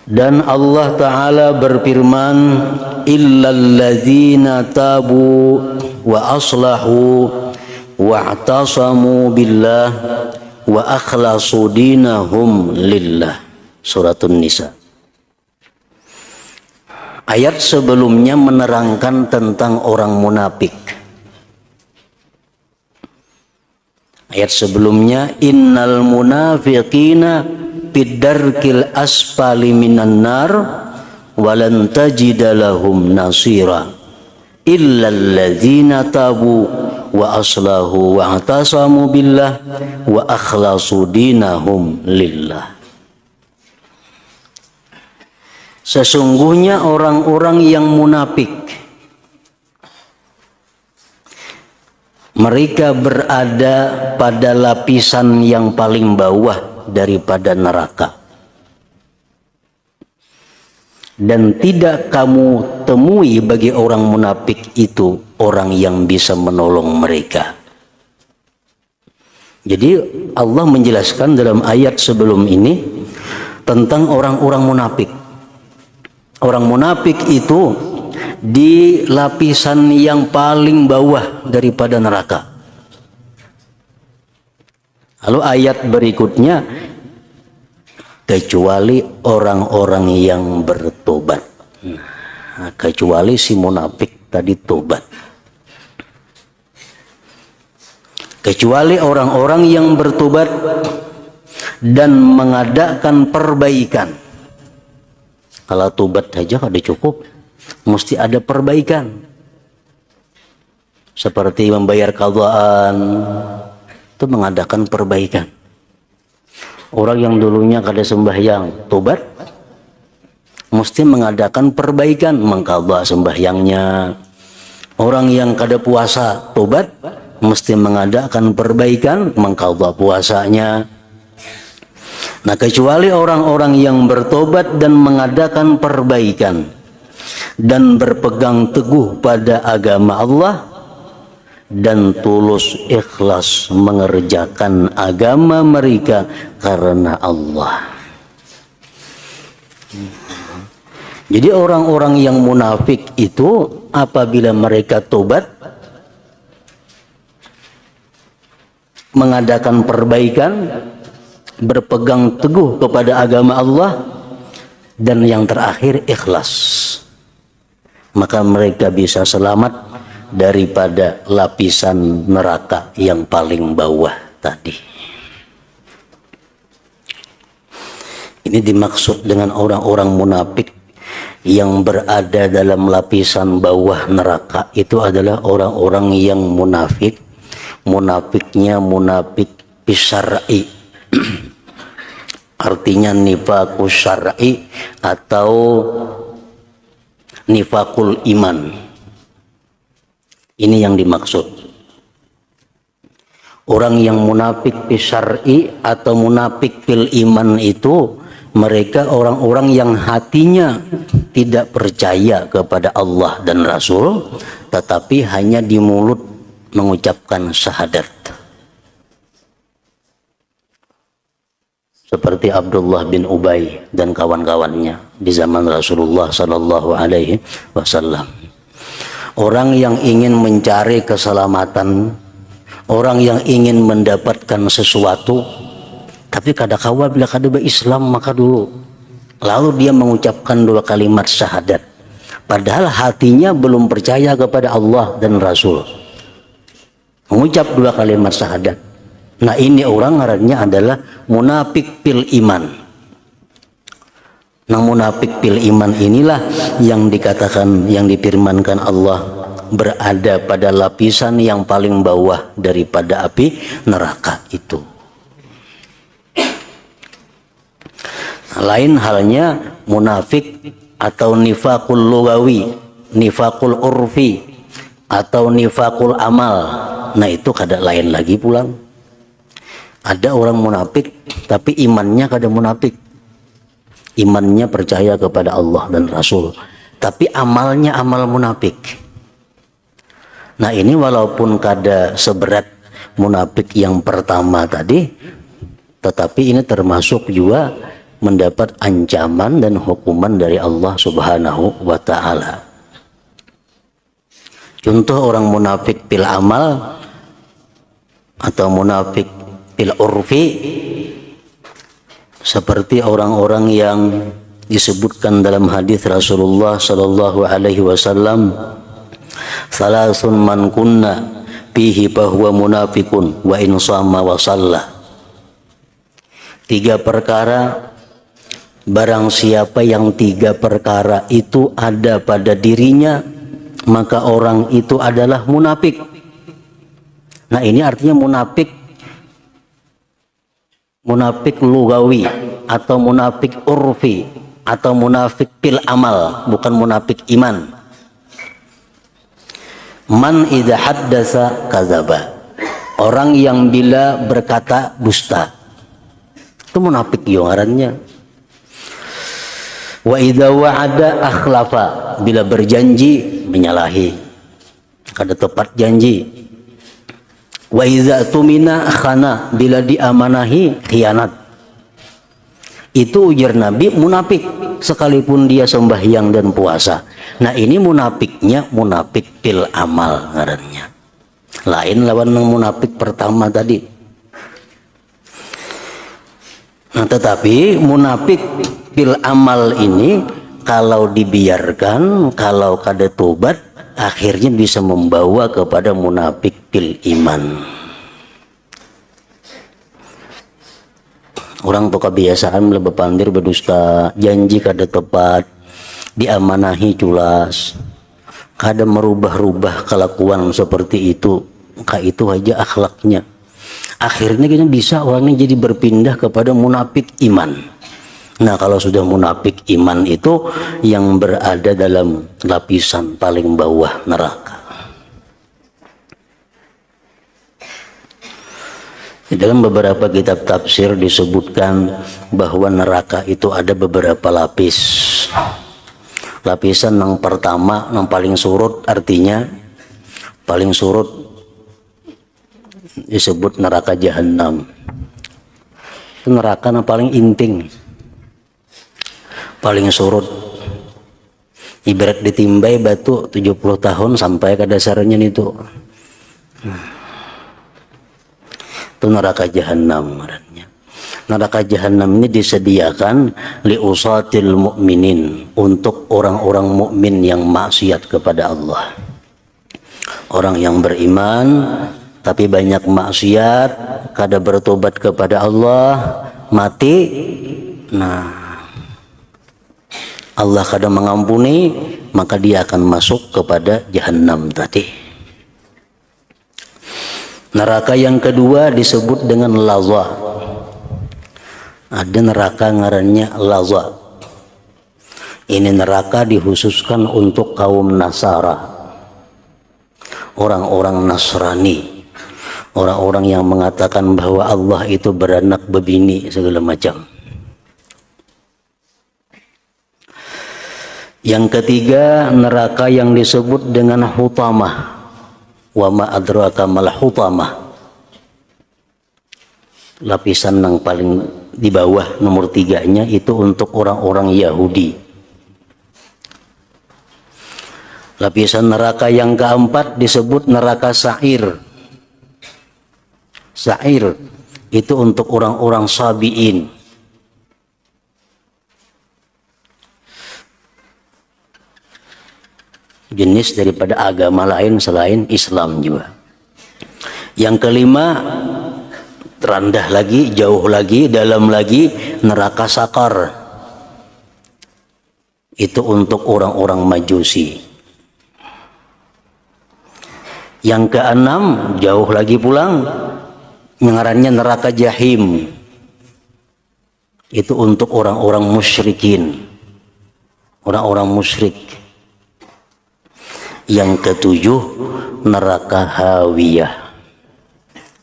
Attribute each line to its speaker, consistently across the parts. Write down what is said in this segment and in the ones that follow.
Speaker 1: Dan Allah Ta'ala berfirman, illalladzina tabu wa aslahu wa'tasamu billah wa akhlasu dinahum lillah. Suratun Nisa. Ayat sebelumnya menerangkan tentang orang munafik. Ayat sebelumnya, innal munafiqina fiddarkil asfali minan nar walan tajida lahum nasira illalladzina tabu wa aslahu wa atasamu billah wa akhlasu dinahum lillah. Sesungguhnya orang-orang yang munafik, mereka berada pada lapisan yang paling bawah daripada neraka. Dan tidak kamu temui bagi orang munafik itu orang yang bisa menolong mereka. Jadi Allah menjelaskan dalam ayat sebelum ini tentang orang-orang munafik. Orang munafik itu di lapisan yang paling bawah daripada neraka. Lalu ayat berikutnya, kecuali orang-orang yang bertobat. Nah, kecuali si munafik tadi tobat. Kecuali orang-orang yang bertobat dan mengadakan perbaikan. Kalau tobat saja kada cukup, mesti ada perbaikan. Seperti membayar qadhaan, itu mengadakan perbaikan. Orang yang dulunya kada sembahyang, tobat, mesti mengadakan perbaikan, mengqadha sembahyangnya. Orang yang kada puasa, tobat, mesti mengadakan perbaikan, mengqadha puasanya. Nah, kecuali orang-orang yang bertobat dan mengadakan perbaikan dan berpegang teguh pada agama Allah dan tulus ikhlas mengerjakan agama mereka karena Allah. Jadi orang-orang yang munafik itu apabila mereka tobat, mengadakan perbaikan, berpegang teguh kepada agama Allah, dan yang terakhir ikhlas, maka mereka bisa selamat daripada lapisan neraka yang paling bawah tadi. Ini dimaksud dengan orang-orang munafik yang berada dalam lapisan bawah neraka itu adalah orang-orang yang munafik. Munafiknya munafik syar'i. Artinya nifaqus syar'i atau nifaqul iman. Ini yang dimaksud. Orang yang munafik syar'i atau munafik fil iman itu mereka orang-orang yang hatinya tidak percaya kepada Allah dan Rasul, tetapi hanya di mulut mengucapkan syahadat. Seperti Abdullah bin Ubay dan kawan-kawannya di zaman Rasulullah Sallallahu Alaihi Wasallam. Orang yang ingin mencari keselamatan, orang yang ingin mendapatkan sesuatu, tapi kada kawa bila kada berislam maka dulu. Lalu dia mengucapkan 2 kalimat syahadat. Padahal hatinya belum percaya kepada Allah dan Rasul. Mengucap 2 kalimat syahadat. Nah, ini orang ngarannya adalah munafik fil iman. Nah, munafik fil iman inilah yang dikatakan, yang difirmankan Allah berada pada lapisan yang paling bawah daripada api neraka itu. Nah, lain halnya munafik atau nifaqul lugawi, nifaqul urfi atau nifaqul amal. Nah, itu kada lain lagi pulang. Ada orang munafik tapi imannya kada munafik. Imannya percaya kepada Allah dan Rasul, tapi amalnya amal munafik. Nah, ini walaupun kada seberat munafik yang pertama tadi, tetapi ini termasuk juga mendapat ancaman dan hukuman dari Allah Subhanahu wa taala. Contoh orang munafik fil amal atau munafik fil urfi seperti orang-orang yang disebutkan dalam hadis Rasulullah sallallahu alaihi wasallam, salasun man kunna fihi fahuwa munafikun wa in shama wa shalla. 3 perkara, barang siapa yang 3 perkara itu ada pada dirinya, maka orang itu adalah munafik. Nah, ini artinya munafik lugawi atau munafik urfi atau munafik fil amal, bukan munafik iman. Man idza haddasa kadzaba. Orang yang bila berkata dusta. Itu munafik ngarannya. Wa idza wa'ada akhlafa. Bila berjanji menyalahi. Kada tepat janji. Wa idza tumina khana. Bila diamanahi khianat. Itu ujar Nabi munafik sekalipun dia sembahyang dan puasa. Nah, ini munafiknya munafik fil amal ngarannya. Lain lawan yang munafik pertama tadi. Nah, tetapi munafik fil amal ini kalau dibiarkan, kalau kada tobat, akhirnya bisa membawa kepada munafik fil iman. Orang tuh kebiasaan bepandir berdusta, janji kada tepat, diamanahi culas, kada merubah-rubah kelakuan seperti itu, itu aja akhlaknya. Akhirnya kita bisa orangnya jadi berpindah kepada munafik iman. Nah, kalau sudah munafik iman itu yang berada dalam lapisan paling bawah neraka. Di dalam beberapa kitab tafsir disebutkan bahwa neraka itu ada beberapa lapis. Lapisan yang pertama, yang paling surut, artinya paling surut disebut neraka jahanam. Itu neraka yang paling inting, paling surut. Ibarat ditimbai batu 70 tahun sampai ke dasarnya itu. Itu neraka jahanam ngarannya. Neraka jahanam ini disediakan li usatil mukminin, untuk orang-orang mukmin yang maksiat kepada Allah. Orang yang beriman tapi banyak maksiat, kada bertobat kepada Allah, mati. Nah, Allah kada mengampuni, maka dia akan masuk kepada jahanam tadi. Neraka yang kedua disebut dengan laza. Ada neraka ngarannya laza. Ini neraka dikhususkan untuk kaum Nasara, orang-orang Nasrani, orang-orang yang mengatakan bahwa Allah itu beranak bebini segala macam. Yang ketiga, neraka yang disebut dengan hutamah. Wa ma adraka mal hutamah. Lapisan yang paling di bawah nomor 3-nya itu untuk orang-orang Yahudi. Lapisan neraka yang keempat disebut neraka sa'ir. Sa'ir itu untuk orang-orang Sabi'in. Jenis daripada agama lain selain Islam juga. Yang kelima, terendah lagi, jauh lagi, dalam lagi, neraka sakar. Itu untuk orang-orang Majusi. Yang keenam, jauh lagi pulang, ngarannya neraka jahim. Itu untuk orang-orang musyrikin, orang-orang musyrik. Yang ketujuh, neraka hawiyah.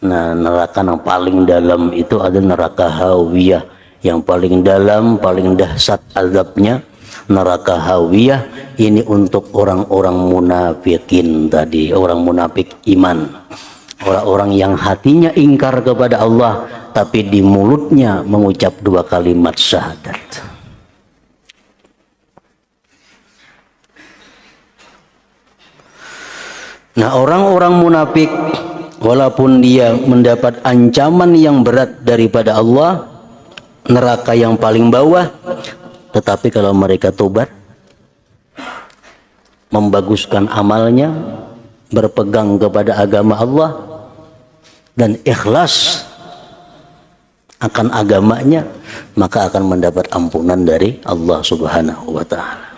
Speaker 1: Nah, neraka yang paling dalam itu ada neraka hawiyah. Yang paling dalam, paling dahsyat azabnya, neraka hawiyah. Ini untuk orang-orang munafikin tadi, orang munafik iman. Orang-orang yang hatinya ingkar kepada Allah, tapi di mulutnya mengucap 2 kalimat syahadat. Nah, orang-orang munafik walaupun dia mendapat ancaman yang berat daripada Allah, neraka yang paling bawah, tetapi kalau mereka tobat, membaguskan amalnya, berpegang kepada agama Allah dan ikhlas akan agamanya, maka akan mendapat ampunan dari Allah Subhanahu wa taala.